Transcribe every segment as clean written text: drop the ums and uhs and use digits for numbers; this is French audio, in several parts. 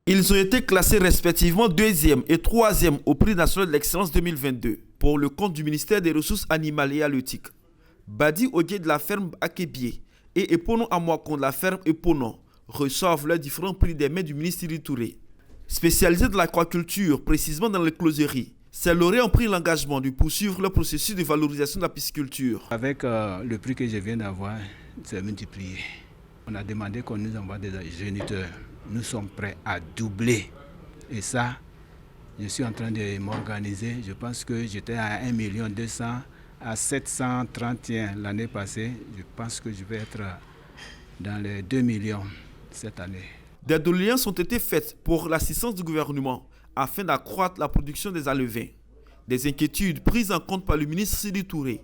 Ils ont été classés respectivement 2e et 3e au prix national de l'excellence 2022 pour le compte du ministère des Ressources animales et halieutiques. Badi Odié de la ferme Akebié et Epono Amouakon de la ferme Epono reçoivent leurs différents prix des mains du ministre Sidi Touré. Spécialisés dans l'aquaculture, précisément dans les closeries, ces lauréats ont pris l'engagement de poursuivre le processus de valorisation de la pisciculture. Avec le prix que je viens d'avoir, c'est multiplié. On a demandé qu'on nous envoie des géniteurs. Nous sommes prêts à doubler. Et ça, je suis en train de m'organiser. Je pense que j'étais à 1 200 000 à 731 l'année passée. Je pense que je vais être dans les 2 millions cette année. Des doléances ont été faites pour l'assistance du gouvernement afin d'accroître la production des alevins. Des inquiétudes prises en compte par le ministre Sidi Touré.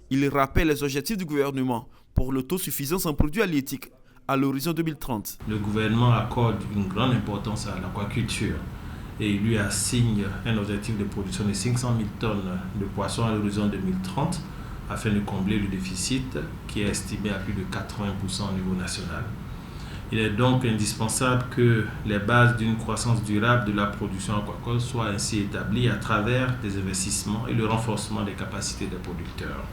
Il rappelle les objectifs du gouvernement pour l'autosuffisance en produits halieutiques à l'horizon 2030. Le gouvernement accorde une grande importance à l'aquaculture et il lui assigne un objectif de production de 500 000 tonnes de poissons à l'horizon 2030 afin de combler le déficit qui est estimé à plus de 80% au niveau national. Il est donc indispensable que les bases d'une croissance durable de la production aquacole soient ainsi établies à travers des investissements et le renforcement des capacités des producteurs.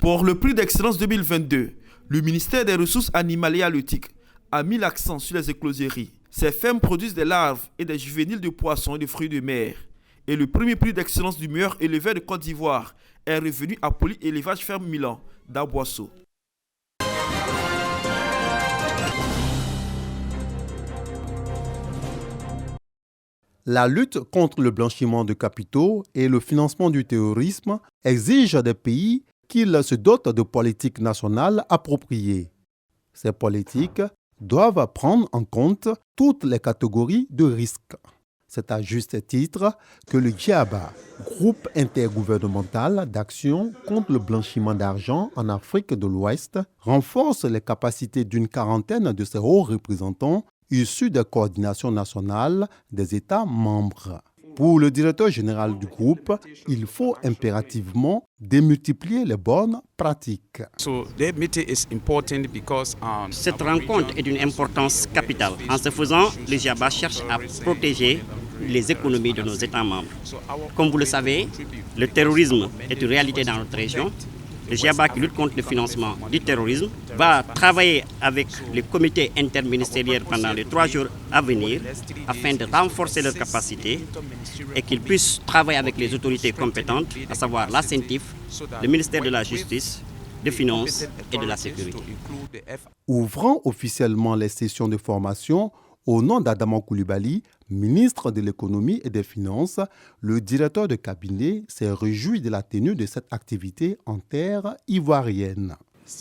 Pour le prix d'excellence 2022, le ministère des Ressources animales et halieutiques a mis l'accent sur les écloseries. Ces fermes produisent des larves et des juvéniles de poissons et de fruits de mer. Et le premier prix d'excellence du meilleur éleveur de Côte d'Ivoire est revenu à Poly Élevage Ferme Milan d'Aboisseau. La lutte contre le blanchiment de capitaux et le financement du terrorisme exige des pays qu'ils se dotent de politiques nationales appropriées. Ces politiques doivent prendre en compte toutes les catégories de risques. C'est à juste titre que le GIABA, groupe intergouvernemental d'action contre le blanchiment d'argent en Afrique de l'Ouest, renforce les capacités d'une quarantaine de ses hauts représentants issus des coordinations nationales des États membres. Pour le directeur général du groupe, il faut impérativement démultiplier les bonnes pratiques. Cette rencontre est d'une importance capitale. En ce faisant, le GIABA cherche à protéger les économies de nos États membres. Comme vous le savez, le terrorisme est une réalité dans notre région. Le GIABA qui lutte contre le financement du terrorisme va travailler avec le comité interministériel pendant les 3 jours à venir afin de renforcer leurs capacités et qu'ils puissent travailler avec les autorités compétentes, à savoir la CENTIF, le ministère de la Justice, des Finances et de la Sécurité. Ouvrant officiellement les sessions de formation, au nom d'Adama Coulibaly, ministre de l'économie et des finances, le directeur de cabinet s'est réjoui de la tenue de cette activité en terre ivoirienne.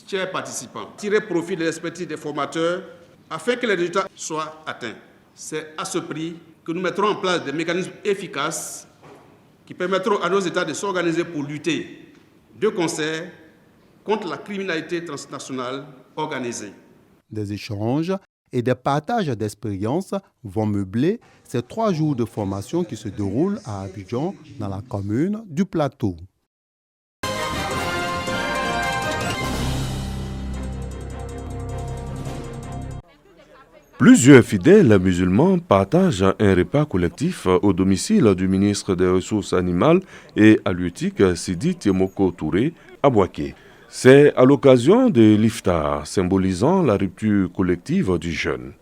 Chers participants, tirez profit de l'expertise des formateurs afin que les résultats soient atteints. C'est à ce prix que nous mettrons en place des mécanismes efficaces qui permettront à nos États de s'organiser pour lutter de concert contre la criminalité transnationale organisée. Des échanges et des partages d'expériences vont meubler ces 3 jours de formation qui se déroulent à Abidjan, dans la commune du Plateau. Plusieurs fidèles musulmans partagent un repas collectif au domicile du ministre des Ressources animales et halieutiques Sidi Temoko Touré à Bouaké. C'est à l'occasion de l'iftar, symbolisant la rupture collective du jeûne.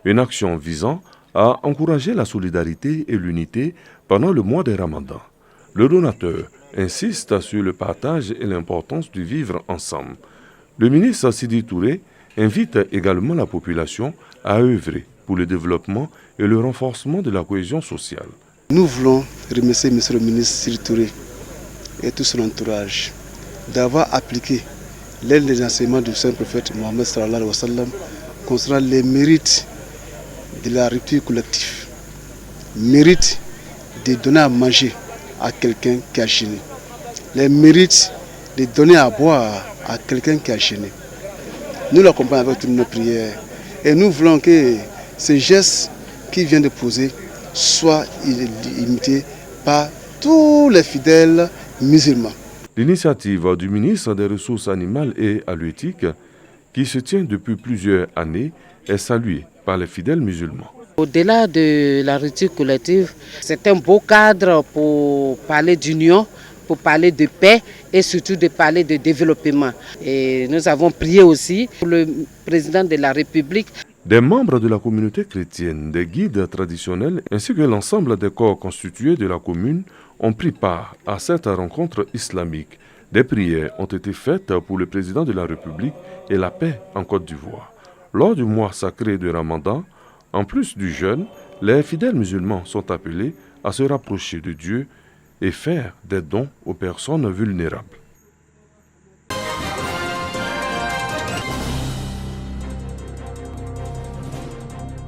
Une action visant à encourager la solidarité et l'unité pendant le mois de Ramadan. Le donateur insiste sur le partage et l'importance du vivre ensemble. Le ministre Sidi Touré invite également la population à œuvrer pour le développement et le renforcement de la cohésion sociale. Nous voulons remercier M. le ministre Sidi Touré et tout son entourage d'avoir appliqué l'un des enseignements du Saint-Prophète Mohammed sallallahu alayhi wa sallam concernant les mérites de la rupture collective, mérite de donner à manger à quelqu'un qui a jeûné, les mérites de donner à boire à quelqu'un qui a jeûné. Nous l'accompagnons avec toutes nos prières et nous voulons que ce geste qu'il vient de poser soit imité par tous les fidèles musulmans. L'initiative du ministre des Ressources animales et halieutiques, qui se tient depuis plusieurs années, est saluée par les fidèles musulmans. Au-delà de la rupture collective, c'est un beau cadre pour parler d'union, pour parler de paix et surtout de parler de développement. Et nous avons prié aussi pour le président de la République. Des membres de la communauté chrétienne, des guides traditionnels ainsi que l'ensemble des corps constitués de la commune ont pris part à cette rencontre islamique. Des prières ont été faites pour le président de la République et la paix en Côte d'Ivoire. Lors du mois sacré de Ramadan, en plus du jeûne, les fidèles musulmans sont appelés à se rapprocher de Dieu et faire des dons aux personnes vulnérables.